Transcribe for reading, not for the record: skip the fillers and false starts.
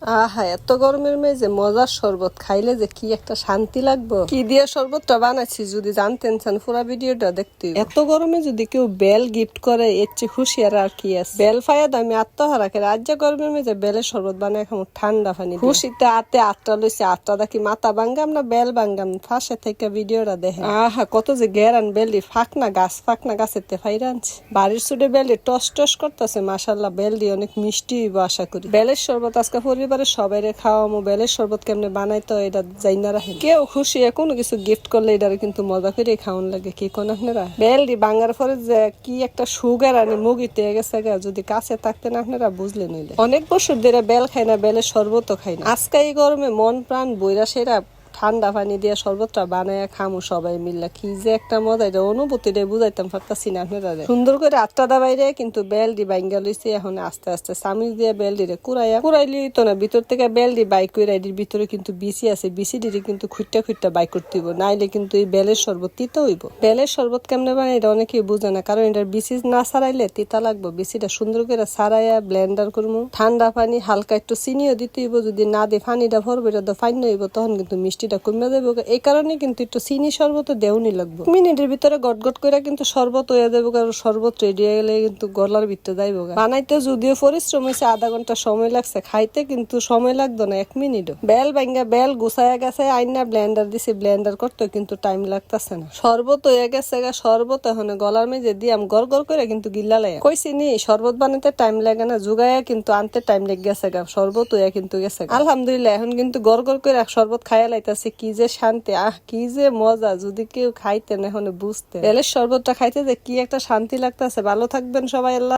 আহা, এত গরমের মেঝে মজার শরবত খাইলে যে কি একটা শান্তি লাগবে। কি দিয়ে শরবতটা বানাচ্ছি যদি জানতেন চান পুরো ভিডিওটা দেখতে। এত গরমে যদি কেউ বেল গিফট করে এর চেয়ে খুশি আর কি আছে। বেল ফায়াদ আমি আত্মহারাকে রাজ্য গরমের মেঝে বেলের শরবত বানায় এখন ঠান্ডা পানি খুশিতে আটটা লইছে। আটটা দেখি মাথা বাঙ্গাম না বেল বাঙ্গাম ফাঁসে থেকে ভিডিওটা দেখে। আহা, কত যে গেরান বেলি ফাঁকনা গাছের তে ফাইরা আনছে। বাড়ির সুডে বেলি টস টস করতেছে। মাশাল্লাহ, বেলদি অনেক মিষ্টি হইব আশা করি। বেলের শরবত আজকে পরিবারের সবাই খাওয়ামো। বেলের শরবত কেমনে বানাইতো এটা যাই না রাখেন। কেউ খুশি কোনো কিছু গিফট করলে এটা কিন্তু মজা করে খাওয়ান লাগে। কি কোন আপনারা বেলদি বাঙ্গার পরে যে কি একটা সুগার আনি মুগিতে গেছে গা, যদি কাছে থাকতেন আপনারা বুঝলেন হইলে। অনেক বছর ধরে বেল খাই না, বেলের শরবতও খাই না। আজকে এই গরমে মন প্রাণ বইরা সেরা ঠান্ডা পানি দিয়ে শরবতটা বানায় খামু সবাই মিল্লা। কি যে একটা মজা, এটা অনুভূতিটা বুঝাইতাম পারতাছি না আপনারা। সুন্দর করে আটটা বাইরে কিন্তু বেলডি বাইঙ্গা লইছে। এখন আস্তে আস্তে চামিচ দিয়ে বেলডি রে কুড়াইলি তো না, ভিতর থেকে বেলডি বাইক করে এটির ভিতরে কিন্তু বিসি আছে। বিসিডিরে কিন্তু খুঁটটা বাই করতে হইব, নাইলে কিন্তু এই বেলের শরবত তিতা হইব। বেলের শরবত কেমনে বানাই এটা অনেকেই বুঝে না, কারণ এটার বিসি না ছাড়াইলে তিতা লাগবে। বিসিটা সুন্দর করে ছাড়াইয়া ব্লেন্ডার করবো। ঠান্ডা পানি হালকা একটু চিনিও দিতে হইব। যদি না দিয়ে পানিটা ভরবো এটা তো ফাইন হইব, তখন কিন্তু মিষ্টি কমে দেবো। এই কারণে কিন্তু একটু চিনি শরবত দেওনি লাগবে। মিনিটের ভিতরে গটগট করে কিন্তু শরবত হয়ে যাবো। কারণ শরবত রেডি হয়ে গেলে কিন্তু গলার ভিতরে যাইব। বানাইতে যদিও পরিশ্রম হয়েছে, আধা ঘন্টা সময় লাগছে, খাইতে কিন্তু সময় লাগতো না 1 মিনিটও। বেল ভাঙ্গা বেল গুছাইয়া গেছে, আইনা ব্লেন্ডার দিছি, ব্লেন্ডার করতে কিন্তু টাইম লাগতেছে না। শরবত হয়ে গেছে গা। শরবত এখন গলার মেঝে দিয়াম গড় করে কিন্তু গিল্লা লাগে। কইছি নি শরবত বানাইতে টাইম লাগে না, জুগাইয়া কিন্তু আনতে টাইম লেগে গেছে গা। শরবত হয়ে কিন্তু গেছে। আলহামদুলিল্লাহ, এখন কিন্তু গড় করে শরবত খাইয়া লাইতাছে। কি যে শান্তি, কি যে মজা, যদি কেউ খাইতেন এখন বুঝতে। বেলের শরবতটা খাইতে যে কি একটা শান্তি লাগতেছে। ভালো থাকবেন সবাই। আল্লাহ।